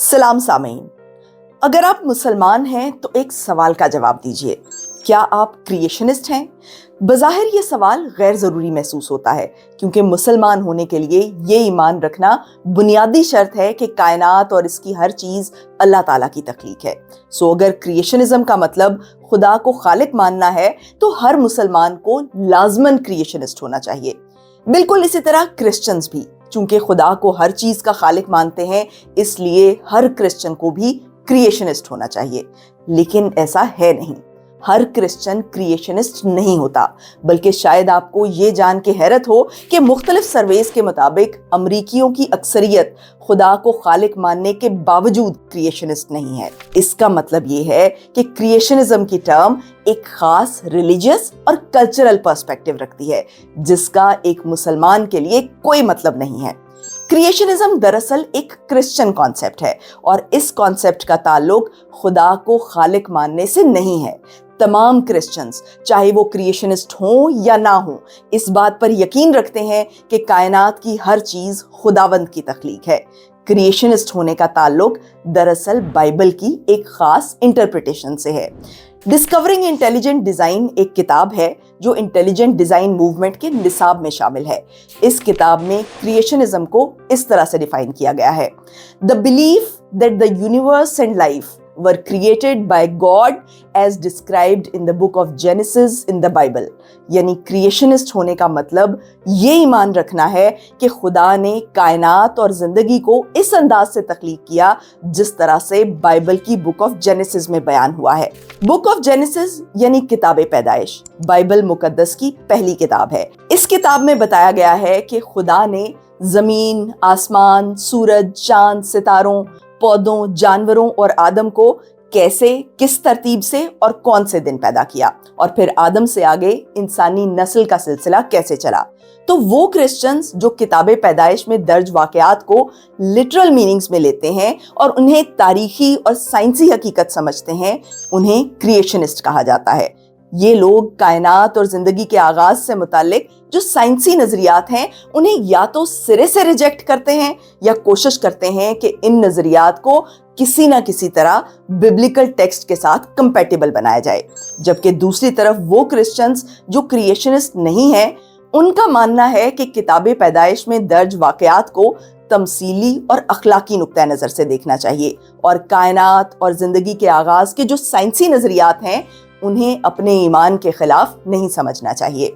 सलाम सामीन, अगर आप मुसलमान हैं तो एक सवाल का जवाब दीजिए, क्या आप क्रिएशनिस्ट हैं? बज़ाहिर ये सवाल गैर ज़रूरी महसूस होता है क्योंकि मुसलमान होने के लिए ये ईमान रखना बुनियादी शर्त है कि कायनात और इसकी हर चीज़ अल्लाह ताला की तख्लीक है। सो अगर क्रिएशनिज्म का मतलब खुदा को खालिक मानना है तो हर मुसलमान को लाजमन क्रिएशनिस्ट होना चाहिए। बिल्कुल इसी तरह क्रिश्चियंस भी, चूंकि खुदा को हर चीज़ का खालिक मानते हैं, इसलिए हर क्रिश्चियन को भी क्रिएशनिस्ट होना चाहिए। लेकिन ऐसा है नहीं, हर क्रिश्चियन क्रिएशनिस्ट नहीं होता, बल्कि शायद आपको ये जान के हैरत हो कि मुख्तलिफ सर्वेस के मुताबिक अमरीकियों की अक्सरियत खुदा को खालिक मानने के बावजूद क्रिएशनिस्ट नहीं है। इसका मतलब ये है कि क्रिएशनिज्म की टर्म एक खास रिलीजियस और कल्चरल पर्सपेक्टिव रखती है, जिसका एक मुसलमान के लिए कोई मतलब नहीं है। क्रिएशनिज्म दरअसल एक क्रिश्चियन कॉन्सेप्ट है और इस कॉन्सेप्ट का ताल्लुक खुदा को खालिक मानने से नहीं है। तमाम क्रिश्चियंस, चाहे वो क्रिएशनिस्ट हों या ना हों, इस बात पर यकीन रखते हैं कि कायनात की हर चीज़ खुदावंद की तख्लीक है। क्रिएशनिस्ट होने का ताल्लुक दरअसल बाइबल की एक खास इंटरप्रिटेशन से है। डिस्कवरिंग इंटेलिजेंट डिज़ाइन एक किताब है जो इंटेलिजेंट डिज़ाइन मूवमेंट के निसाब में शामिल है। इस किताब में क्रिएशनिज्म को इस तरह से डिफाइन किया गया है: the belief that the universe and life were created by God as described in the book of Genesis in the Bible। यानी क्रिएशनिस्ट होने का मतलब ये ईमान रखना है कि खुदा ने कायनात और जिंदगी को इस अंदाज से तख्लीक किया जिस तरह से बाइबल की बुक ऑफ जेनेसिस में बयान हुआ है। बुक ऑफ जेनेसिस यानी किताब पैदाइश बाइबल मुकद्दस की पहली किताब है। इस किताब में बताया गया है कि खुदा ने जमीन, आसमान, सूरज, चांद, सितारों, पौधों, जानवरों और आदम को कैसे, किस तरतीब से और कौन से दिन पैदा किया, और फिर आदम से आगे इंसानी नस्ल का सिलसिला कैसे चला। तो वो क्रिश्चियंस जो किताबे पैदाइश में दर्ज वाकयात को लिटरल मीनिंग्स में लेते हैं और उन्हें तारीखी और साइंसी हकीकत समझते हैं, उन्हें क्रिएशनिस्ट कहा जाता है। ये लोग कायनात और जिंदगी के आगाज से मुतालिक जो साइंसी नजरियात हैं, उन्हें या तो सिरे से रिजेक्ट करते हैं या कोशिश करते हैं कि इन नजरियात को किसी ना किसी तरह बिब्लिकल टेक्स्ट के साथ कंपैटिबल बनाया जाए। जबकि दूसरी तरफ वो क्रिश्चियंस जो क्रिएशनिस्ट नहीं है, उनका मानना है कि किताबे पैदाइश में दर्ज वाकयात को तमसीली और अखलाकी नुक्ता नज़र से देखना चाहिए और कायनात और जिंदगी के आगाज के जो साइंसी नजरियात हैं, उन्हें अपने ईमान के खिलाफ नहीं समझना चाहिए।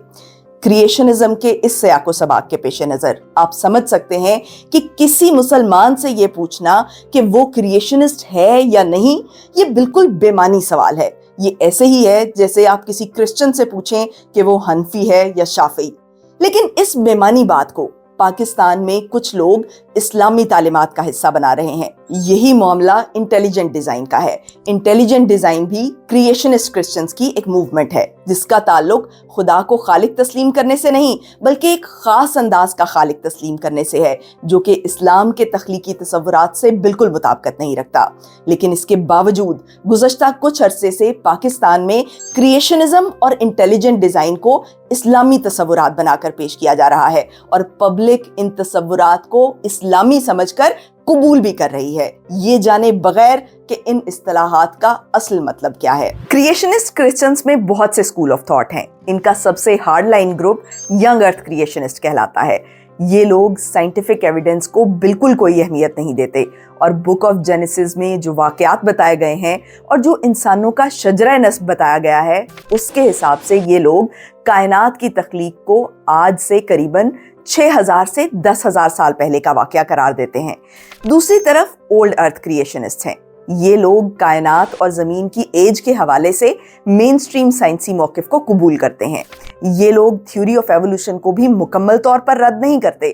क्रिएशनिज्म के इस सयाको सबाक के पेश नज़र आप समझ सकते हैं कि किसी मुसलमान से ये पूछना कि वो क्रिएशनिस्ट है या नहीं, ये बिल्कुल बेमानी सवाल है। ये ऐसे ही है जैसे आप किसी क्रिश्चियन से पूछें कि वो हनफी है या शाफी। लेकिन इस बेमानी बात को पाकिस्तान में कुछ लोग इस्लामी तालीमात का हिस्सा बना रहे हैं। यही मामला इंटेलिजेंट डिजाइन का है। इंटेलिजेंट डिजाइन भी क्रिएशनिस्ट क्रिश्चियंस की एक मूवमेंट है जिसका ताल्लुक खुदा को खालिक तस्लीम करने से नहीं, बल्कि एक खास अंदाज का खालिक तस्लीम करने से है जो कि इस्लाम के तख्लीकी तसव्वुरात से बिल्कुल मुताबिकत नहीं रखता। लेकिन इसके बावजूद गुज़श्ता कुछ अरसे से पाकिस्तान में क्रिएशनिज्म और इंटेलिजेंट डिजाइन को इस्लामी तसव्वुरात बनाकर पेश किया जा रहा है और पब्लिक इन तसव्वुरात को इस्लामी समझकर कबूल भी कर रही है, ये जाने बगैर कि इन इस्तिलाहात का असल मतलब क्या है। क्रिएशनिस्ट क्रिश्चियंस में बहुत से स्कूल ऑफ थॉट हैं। इनका सबसे हार्ड लाइन ग्रुप यंग अर्थ क्रिएशनिस्ट कहलाता है। ये लोग साइंटिफिक एविडेंस को बिल्कुल कोई अहमियत नहीं देते और बुक ऑफ जेनेसिस में जो वाकयात बताए गए हैं और जो इंसानों का शजरा नस्ब बताया गया है, उसके हिसाब से ये लोग कायनात की तख्लीक को आज से करीबन 6000 से 10,000 साल पहले का वाकया करार देते हैं। दूसरी तरफ ओल्ड अर्थ क्रिएशनिस्ट हैं। ये लोग कायनात और ज़मीन की एज के हवाले से मेन स्ट्रीम साइंसी मौक़िफ़ को कबूल करते हैं। ये लोग थ्योरी ऑफ एवोल्यूशन को भी मुकम्मल तौर पर रद्द नहीं करते,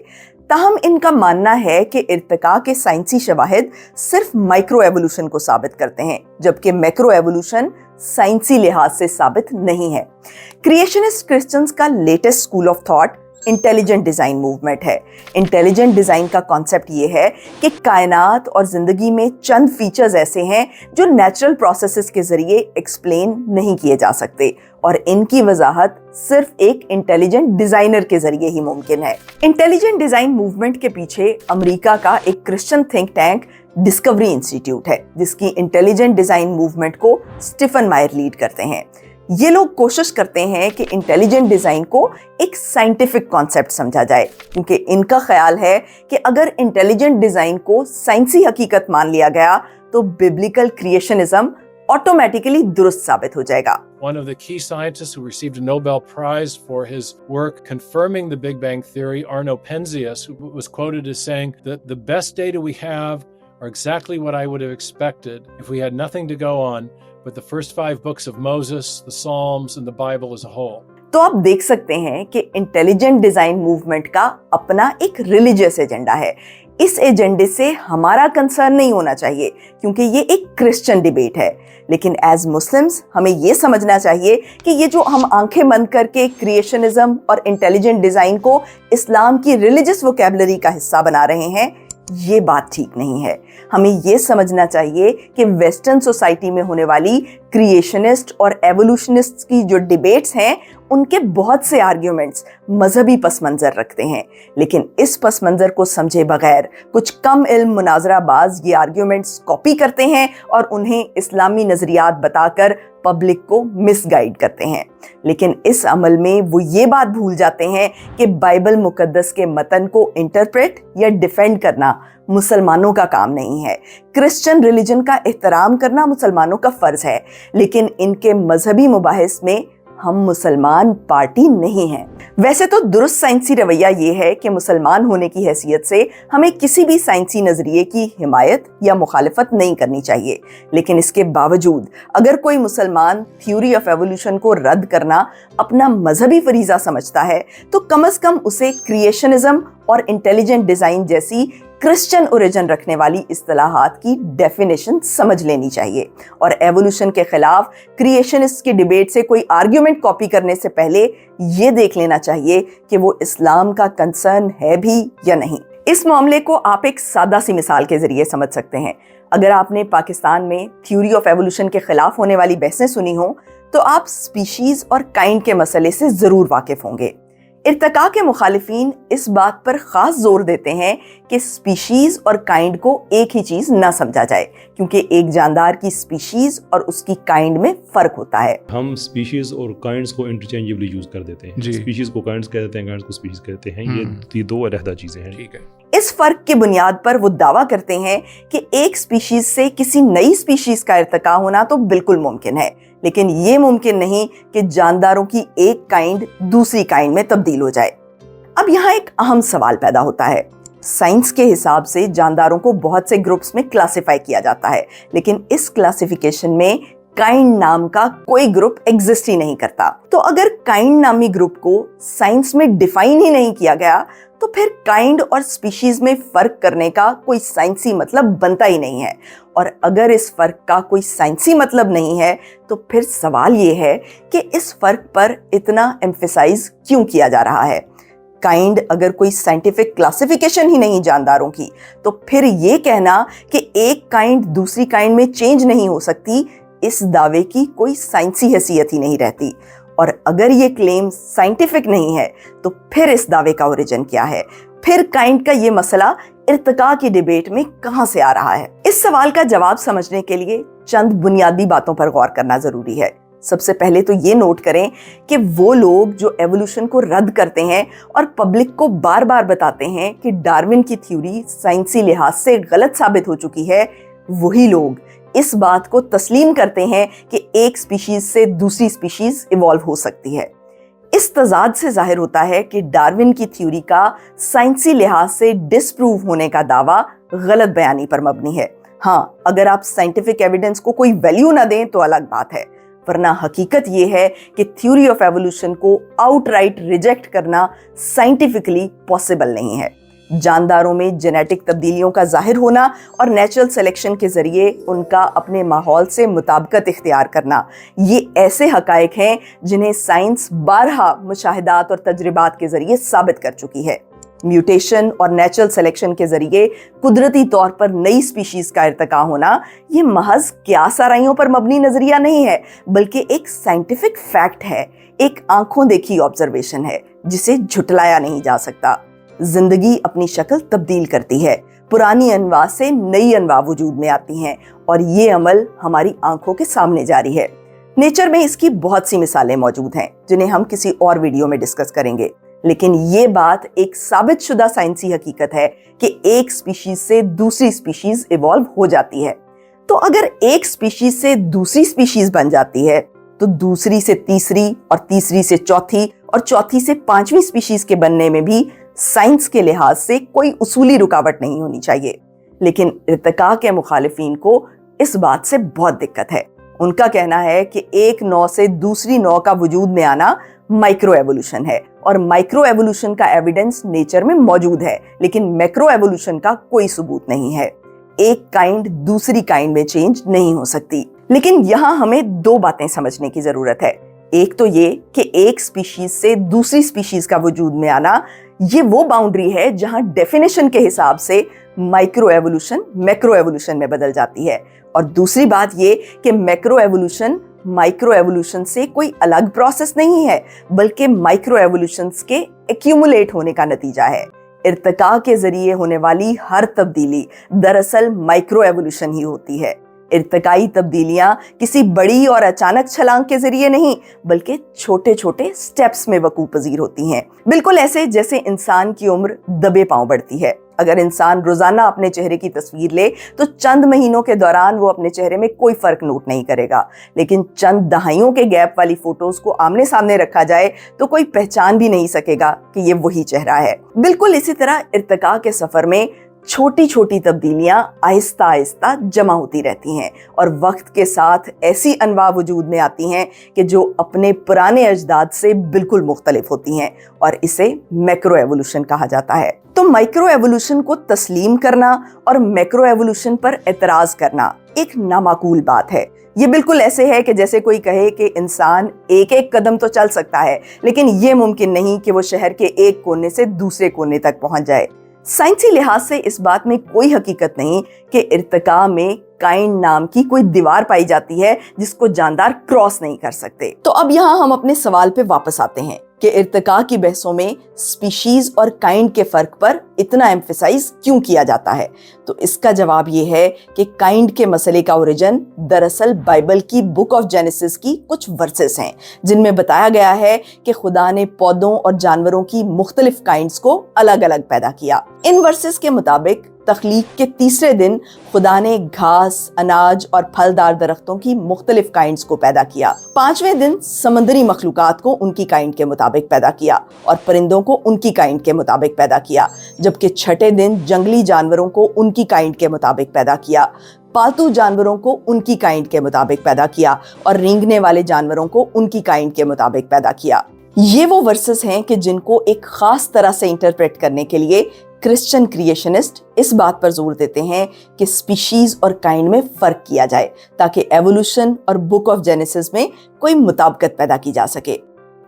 ताहम इनका मानना है कि इर्तिका के साइंसी शवाहिद सिर्फ माइक्रो एवोल्यूशन को साबित करते हैं, जबकि मैक्रो एवोल्यूशन साइंसी लिहाज से साबित नहीं है। क्रिएशनिस्ट क्रिश्चियंस का latest school of thought intelligent design movement है। इंटेलिजेंट डिज़ाइन का कॉन्सेप्ट ये है कि कायनात और ज़िंदगी में चंद फीचर्स ऐसे हैं जो नेचुरल प्रोसेसेस के ज़रिए एक्सप्लेन नहीं किए जा सकते और इनकी वजाहत सिर्फ एक इंटेलिजेंट डिज़ाइनर के ज़रिए ही मुमकिन है। इंटेलिजेंट डिज़ाइन मूवमेंट के पीछे अमेरिका का एक Christian think tank discovery institute है, जिसकी इंटेलिजेंट डिज़ाइन मूवमेंट को स्टीफन मायर लीड करते हैं। ये लोग कोशिश करते हैं कि इंटेलिजेंट डिज़ाइन को एक साइंटिफिक कॉन्सेप्ट समझा जाए, क्योंकि इनका ख्याल है कि अगर इंटेलिजेंट डिज़ाइन को साइंसी हकीकत मान लिया गया तो बिब्लिकल क्रिएशनिज्म ऑटोमेटिकली दुरुस्त साबित हो जाएगा। One of the key scientists who received a Nobel Prize for his work confirming the Big Bang Theory, Arno Penzias, who was quoted as saying that the best data we have are exactly what I would have expected if we had nothing to go on but the first 5 books of Moses, the Psalms, and the Bible as a whole. तो आप देख सकते हैं कि intelligent design movement का अपना एक religious agenda है। इस एजेंडे से हमारा कंसर्न नहीं होना चाहिए, क्योंकि ये एक क्रिश्चियन डिबेट है। लेकिन एज मुस्लिम्स हमें ये समझना चाहिए कि ये जो हम आंखें बंद करके क्रिएशनिज्म और इंटेलिजेंट डिज़ाइन को इस्लाम की रिलीजियस वोकैबुलरी का हिस्सा बना रहे हैं, ये बात ठीक नहीं है। हमें ये समझना चाहिए कि वेस्टर्न सोसाइटी में होने वाली क्रिएशनिस्ट और एवोल्यूशनिस्ट की जो डिबेट्स हैं, उनके बहुत से आर्ग्यूमेंट्स मजहबी पस मंज़र रखते हैं, लेकिन इस पस मंज़र को समझे बगैर कुछ कम इल्म मुनाजराबाज ये आर्ग्यूमेंट्स कॉपी करते हैं और उन्हें इस्लामी नज़रियात बताकर पब्लिक को मिसगाइड करते हैं। लेकिन इस अमल में वो ये बात भूल जाते हैं कि बाइबल मुकद्दस के मतन को इंटरप्रेट या डिफेंड करना मुसलमानों का काम नहीं है। क्रिश्चियन रिलीजन का एहतराम करना मुसलमानों का फ़र्ज़ है, लेकिन इनके मजहबी मुबाहिस में हम मुसलमान पार्टी नहीं हैं। वैसे तो दुरुस्त साइंसी रवैया ये है कि मुसलमान होने की हैसियत से हमें किसी भी साइंसी नज़रिए की हिमायत या मुखालफत नहीं करनी चाहिए, लेकिन इसके बावजूद अगर कोई मुसलमान थ्योरी ऑफ एवोल्यूशन को रद्द करना अपना मजहबी फरीज़ा समझता है तो कम से कम उसे क्रिएशनिज्म और इंटेलिजेंट डिज़ाइन जैसी क्रिश्चियन ओरिजिन रखने वाली इस्तिलाहात की डेफिनेशन समझ लेनी चाहिए और एवोल्यूशन के खिलाफ क्रिएशनिस्ट की डिबेट से कोई आर्ग्यूमेंट कॉपी करने से पहले ये देख लेना चाहिए कि वो इस्लाम का कंसर्न है भी या नहीं। इस मामले को आप एक सादा सी मिसाल के जरिए समझ सकते हैं। अगर आपने पाकिस्तान में थ्योरी ऑफ एवोल्यूशन के खिलाफ होने वाली बहसें सुनी हों तो आप स्पीशीज और काइंड के मसले से ज़रूर वाकिफ होंगे। इर्तिका के मुखालिफिन इस बात पर ख़ास जोर देते हैं कि स्पीशीज़ और काइंड को एक ही चीज़ ना समझा जाए, क्योंकि एक जानदार की स्पीशीज़ और उसकी काइंड में फ़र्क होता है। हम स्पीशीज़ और काइंड्स को इंटरचेंजेबली यूज़ कर देते हैं। स्पीशीज़ को काइंड्स कह देते हैं, काइंड्स को स्पीशीज़ कहते हैं। ये 2 अलग चीज़ें हैं। ठीक है। इस फर्क की बुनियाद पर वो दावा करते हैं कि एक स्पीशीज से किसी नई स्पीशीज का इर्तिका होना तो बिल्कुल मुमकिन है, लेकिन ये मुमकिन नहीं कि जानदारों की एक काइंड दूसरी काइंड में तब्दील हो जाए। अब यहाँ एक अहम सवाल पैदा होता है। साइंस के हिसाब से जानदारों को बहुत से ग्रुप्स में क्लासिफाई किया जाता है, लेकिन इस क्लासिफिकेशन में काइंड नाम का कोई ग्रुप एग्जिस्ट ही नहीं करता। तो अगर काइंड नामी ग्रुप को साइंस में डिफाइन ही नहीं किया गया तो फिर काइंड और स्पीशीज में फर्क करने का कोई साइंसी मतलब बनता ही नहीं है। और अगर इस फर्क का कोई साइंसी मतलब नहीं है तो फिर सवाल ये है कि इस फर्क पर इतना एम्फेसाइज क्यों किया जा रहा है। काइंड अगर कोई साइंटिफिक क्लासिफिकेशन ही नहीं जानदारों की, तो फिर ये कहना कि एक काइंड दूसरी काइंड में चेंज नहीं हो सकती, इस दावे की कोई साइंसी हैसियत ही नहीं रहती। और अगर ये क्लेम साइंटिफिक नहीं है तो फिर इस दावे का ओरिजिन क्या है? फिर काइंड का ये मसला इर्तिका की डिबेट में कहां से आ रहा है? इस सवाल का जवाब समझने के लिए चंद बुनियादी बातों पर गौर करना जरूरी है। सबसे पहले तो ये नोट करें कि वो लोग जो एवोल्यूशन को रद्द करते हैं और पब्लिक को बार बार बताते हैं कि डार्विन की थ्योरी साइंसी लिहाज से गलत साबित हो चुकी है, वही लोग इस बात को तस्लीम करते हैं कि एक स्पीशीज से दूसरी स्पीशीज इवॉल्व हो सकती है। इस तजाद से जाहिर होता है कि डार्विन की थ्योरी का साइंसी लिहाज से डिसप्रूव होने का दावा गलत बयानी पर मबनी है। हाँ, अगर आप साइंटिफिक एविडेंस को कोई वैल्यू ना दें तो अलग बात है, वरना हकीकत ये है कि थ्योरी ऑफ एवोल्यूशन को आउटराइट रिजेक्ट करना साइंटिफिकली पॉसिबल नहीं है। جانداروں میں جینیٹک تبدیلیوں کا ظاہر ہونا اور نیچرل سلیکشن کے ذریعے ان کا اپنے ماحول سے مطابقت اختیار کرنا، یہ ایسے حقائق ہیں جنہیں سائنس بارہا مشاہدات اور تجربات کے ذریعے ثابت کر چکی ہے۔ میوٹیشن اور نیچرل سلیکشن کے ذریعے قدرتی طور پر نئی سپیشیز کا ارتقاء ہونا یہ محض قیاس آرائیوں پر مبنی نظریہ نہیں ہے، بلکہ ایک سائنٹیفک فیکٹ ہے، ایک آنکھوں دیکھی آبزرویشن ہے جسے جھٹلایا نہیں جا سکتا۔ زندگی اپنی شکل تبدیل کرتی ہے، پرانی انواع سے نئی انواع وجود میں آتی ہیں، اور یہ عمل ہماری آنکھوں کے سامنے جاری ہے۔ نیچر میں اس کی بہت سی مثالیں موجود ہیں جنہیں ہم کسی اور ویڈیو میں ڈسکس کریں گے، لیکن یہ بات ایک ثابت شدہ سائنسی حقیقت ہے کہ ایک سپیشیز سے دوسری سپیشیز ایوالو ہو جاتی ہے۔ تو اگر ایک سپیشیز سے دوسری سپیشیز بن جاتی ہے تو دوسری سے تیسری اور تیسری سے چوتھی اور چوتھی سے پانچویں سپیشیز کے بننے میں بھی سائنس کے لحاظ سے کوئی اصولی رکاوٹ نہیں ہونی چاہیے۔ لیکن ارتقاء کے مخالفین کو اس بات سے بہت دقت ہے۔ ان کا کہنا ہے کہ ایک نوع سے دوسری نوع کا وجود میں آنا مائکرو ایوولوشن ہے، اور مائکرو ایوولوشن کا ایویڈنس نیچر میں موجود ہے، لیکن میکرو ایوولوشن کا کوئی ثبوت نہیں ہے۔ ایک کائنڈ دوسری کائنڈ میں چینج نہیں ہو سکتی۔ لیکن یہاں ہمیں دو باتیں سمجھنے کی ضرورت ہے۔ ایک تو یہ کہ ایک سپیشیز سے دوسری سپیشیز کا وجود میں آنا یہ وہ باؤنڈری ہے جہاں ڈیفینیشن کے حساب سے مائکرو ایوولوشن میکرو ایوولوشن میں بدل جاتی ہے، اور دوسری بات یہ کہ میکرو ایوولوشن مائکرو ایوولوشن سے کوئی الگ پروسیس نہیں ہے، بلکہ مائکرو ایوولوشنز کے ایکیومولیٹ ہونے کا نتیجہ ہے۔ ارتقاء کے ذریعے ہونے والی ہر تبدیلی دراصل مائکرو ایوولوشن ہی ہوتی ہے۔ ارتقائی تبدیلیاں کسی بڑی اور اچانک چھلانگ کے ذریعے نہیں، بلکہ چھوٹے چھوٹے سٹیپس میں وقوع پذیر ہوتی ہیں، بالکل ایسے جیسے انسان کی عمر دبے پاؤں بڑھتی ہے۔ اگر انسان روزانہ اپنے چہرے کی تصویر لے تو چند مہینوں کے دوران وہ اپنے چہرے میں کوئی فرق نوٹ نہیں کرے گا، لیکن چند دہائیوں کے گیپ والی فوٹوز کو آمنے سامنے رکھا جائے تو کوئی پہچان بھی نہیں سکے گا کہ یہ وہی چہرہ ہے۔ بالکل اسی طرح ارتقاء کے سفر میں چھوٹی چھوٹی تبدیلیاں آہستہ آہستہ جمع ہوتی رہتی ہیں، اور وقت کے ساتھ ایسی انواع وجود میں آتی ہیں کہ جو اپنے پرانے اجداد سے بالکل مختلف ہوتی ہیں، اور اسے میکرو ایوولوشن کہا جاتا ہے۔ تو مائکرو ایوولوشن کو تسلیم کرنا اور میکرو ایوولوشن پر اعتراض کرنا ایک نامعقول بات ہے۔ یہ بالکل ایسے ہے کہ جیسے کوئی کہے کہ انسان ایک ایک قدم تو چل سکتا ہے، لیکن یہ ممکن نہیں کہ وہ شہر کے ایک کونے سے دوسرے کونے تک پہنچ جائے۔ سائنسی لحاظ سے اس بات میں کوئی حقیقت نہیں کہ ارتقاء میں کائنڈ نام کی کوئی دیوار پائی جاتی ہے جس کو جاندار کراس نہیں کر سکتے۔ تو اب یہاں ہم اپنے سوال پہ واپس آتے ہیں کہ ارتقاء کی بحثوں میں سپیشیز اور کائنڈ کے فرق پر اتنا ایمفیسائز کیوں کیا جاتا ہے؟ تو اس کا جواب یہ ہے کہ کائنڈ کے مسئلے کا اوریجن دراصل بائبل کی بک آف جینیسس کی کچھ ورسز ہیں، جن میں بتایا گیا ہے کہ خدا نے پودوں اور جانوروں کی مختلف کائنڈز کو الگ الگ پیدا کیا۔ ان ورسز کے مطابق تخلیق کے تیسرے دن خدا نے گھاس، اناج اور پھلدار درختوں کی مختلف کائنڈز کو پیدا کیا۔ پانچویں دن سمندری مخلوقات کو ان کی کائنڈ کے مطابق پیدا کیا، اور پرندوں کو ان کی کائنڈ کے مطابق پیدا کیا، جبکہ چھٹے دن جنگلی جانوروں کو ان کی کائنڈ کے مطابق پیدا کیا، پالتو جانوروں کو ان کی کائنڈ کے مطابق پیدا کیا، اور رینگنے والے جانوروں کو ان کی کائنڈ کے مطابق پیدا کیا۔ یہ وہ ورسز ہیں کہ جن کو ایک خاص طرح سے انٹرپریٹ کرنے کے لیے کرسچن کریشنسٹ اس بات پر زور دیتے ہیں کہ سپیشیز اور کائنڈ میں فرق کیا جائے تاکہ ایوولوشن اور بک آف جینیسس میں کوئی مطابقت پیدا کی جا سکے۔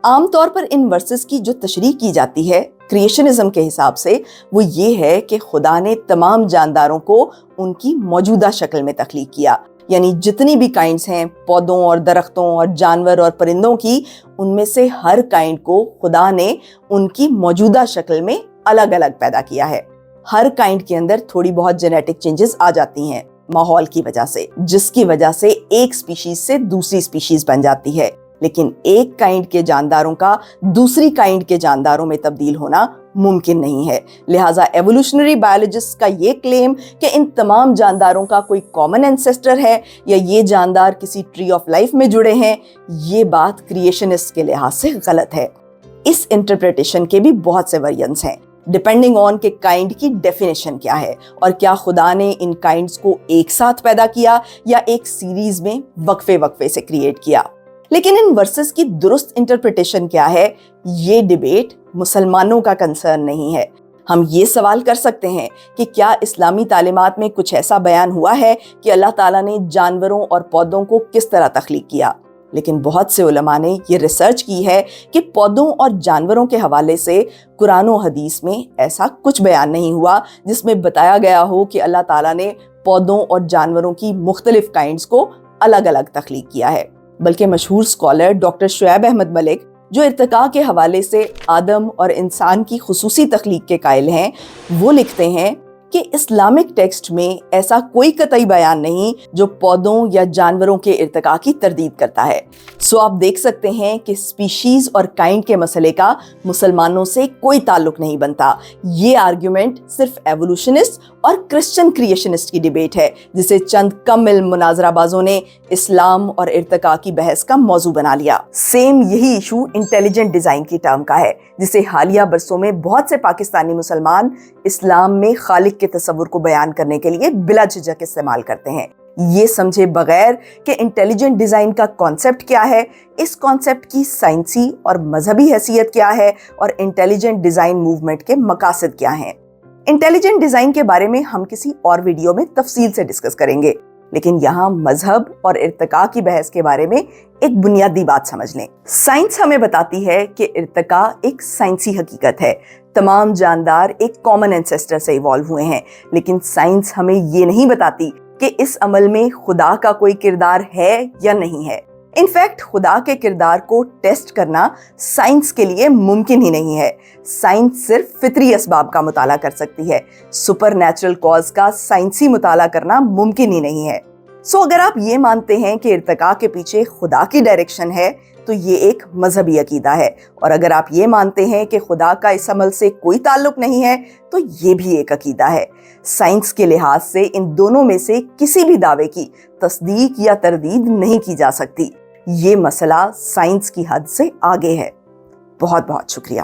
عام طور پر ان ورسز کی جو تشریح کی جاتی ہے کریشنزم کے حساب سے وہ یہ ہے کہ خدا نے تمام جانداروں کو ان کی موجودہ شکل میں تخلیق کیا، یعنی جتنی بھی کائنڈز ہیں پودوں اور درختوں اور جانور اور پرندوں کی، ان میں سے ہر کائنڈ کو خدا نے ان کی موجودہ شکل میں الگ الگ پیدا کیا ہے۔ ہر کائنڈ کے اندر تھوڑی بہت جینیٹک چینجز آ جاتی ہیں ماحول کی وجہ سے، جس کی وجہ سے ایک سپیشیز سے دوسری سپیشیز بن جاتی ہے، لیکن ایک کائنڈ کے جانداروں کا دوسری کائنڈ کے جانداروں میں تبدیل ہونا ممکن نہیں ہے۔ لہٰذا ایوولوشنری بایولوجسٹ کا یہ کلیم کہ ان تمام جانداروں کا کوئی کامن اینسیسٹر ہے یا یہ جاندار کسی ٹری آف لائف میں جڑے ہیں، یہ بات کریشنسٹ کے لحاظ سے غلط ہے۔ اس انٹرپریٹیشن کے بھی بہت سے ویریئنٹس ہیں ڈیپینڈنگ آن کہ کائنڈ کی ڈیفینیشن کیا ہے، اور کیا خدا نے ان کائنڈز کو ایک ساتھ پیدا کیا یا ایک سیریز میں وقفے سے کریٹ کیا۔ لیکن ان ورسز کی درست انٹرپریٹیشن کیا ہے، یہ ڈیبیٹ مسلمانوں کا کنسرن نہیں ہے۔ ہم یہ سوال کر سکتے ہیں کہ کیا اسلامی تعلیمات میں کچھ ایسا بیان ہوا ہے کہ اللہ تعالیٰ نے جانوروں اور پودوں کو کس طرح تخلیق کیا؟ لیکن بہت سے علماء نے یہ ریسرچ کی ہے کہ پودوں اور جانوروں کے حوالے سے قرآن و حدیث میں ایسا کچھ بیان نہیں ہوا جس میں بتایا گیا ہو کہ اللہ تعالیٰ نے پودوں اور جانوروں کی مختلف کائنڈز کو الگ الگ تخلیق کیا ہے، بلکہ مشہور اسکالر ڈاکٹر شعیب احمد ملک جو ارتقاء کے حوالے سے آدم اور انسان کی خصوصی تخلیق کے قائل ہیں، وہ لکھتے ہیں کہ اسلامک ٹیکسٹ میں ایسا کوئی قطعی بیان نہیں جو پودوں یا جانوروں کے ارتقاء کی تردید کرتا ہے۔ سو آپ دیکھ سکتے ہیں کہ اسپیشیز اور کائنڈ کے مسئلے کا مسلمانوں سے کوئی تعلق نہیں بنتا۔ یہ آرگیومنٹ صرف ایوولوشنسٹ اور کرسچن کریشنسٹ کی ڈیبیٹ ہے، جسے چند کم علم مناظرہ بازوں نے اسلام اور ارتقاء کی بحث کا موضوع بنا لیا۔ سیم یہی ایشو انٹیلیجنٹ ڈیزائن کی ٹرم کا ہے، جسے حالیہ برسوں میں بہت سے پاکستانی مسلمان اسلام میں خالق کے تصور کو بیان کرنے کے لیے بلا جھجک استعمال کرتے ہیں، یہ سمجھے بغیر کہ انٹیلیجنٹ ڈیزائن کا کانسیپٹ کیا ہے، اس کانسیپٹ کی سائنسی اور مذہبی حیثیت کیا ہے، اور انٹیلیجنٹ ڈیزائن موومنٹ کے مقاصد کیا ہیں۔ انٹیلیجنٹ ڈیزائن کے بارے میں ہم کسی اور ویڈیو میں تفصیل سے ڈسکس کریں گے، لیکن یہاں مذہب اور ارتقاء کی بحث کے بارے میں ایک بنیادی بات سمجھ لیں۔ سائنس ہمیں بتاتی ہے کہ ارتقاء ایک سائنسی حقیقت ہے، تمام جاندار ایک کامن اینسیسٹر سے ایوالو ہوئے ہیں، لیکن سائنس ہمیں یہ نہیں بتاتی کہ اس عمل میں خدا کا کوئی کردار ہے یا نہیں ہے۔ انفیکٹ خدا کے کردار کو ٹیسٹ کرنا سائنس کے لیے ممکن ہی نہیں ہے۔ سائنس صرف فطری اسباب کا مطالعہ کر سکتی ہے، سپر نیچرل کاز کا سائنسی مطالعہ کرنا ممکن ہی نہیں ہے۔ سو اگر آپ یہ مانتے ہیں کہ ارتقاء کے پیچھے خدا کی ڈائریکشن ہے تو یہ ایک مذہبی عقیدہ ہے، اور اگر آپ یہ مانتے ہیں کہ خدا کا اس عمل سے کوئی تعلق نہیں ہے تو یہ بھی ایک عقیدہ ہے۔ سائنس کے لحاظ سے ان دونوں میں سے کسی بھی دعوے کی تصدیق یا تردید نہیں کی جا سکتی۔ یہ مسئلہ سائنس کی حد سے آگے ہے۔ بہت بہت شکریہ۔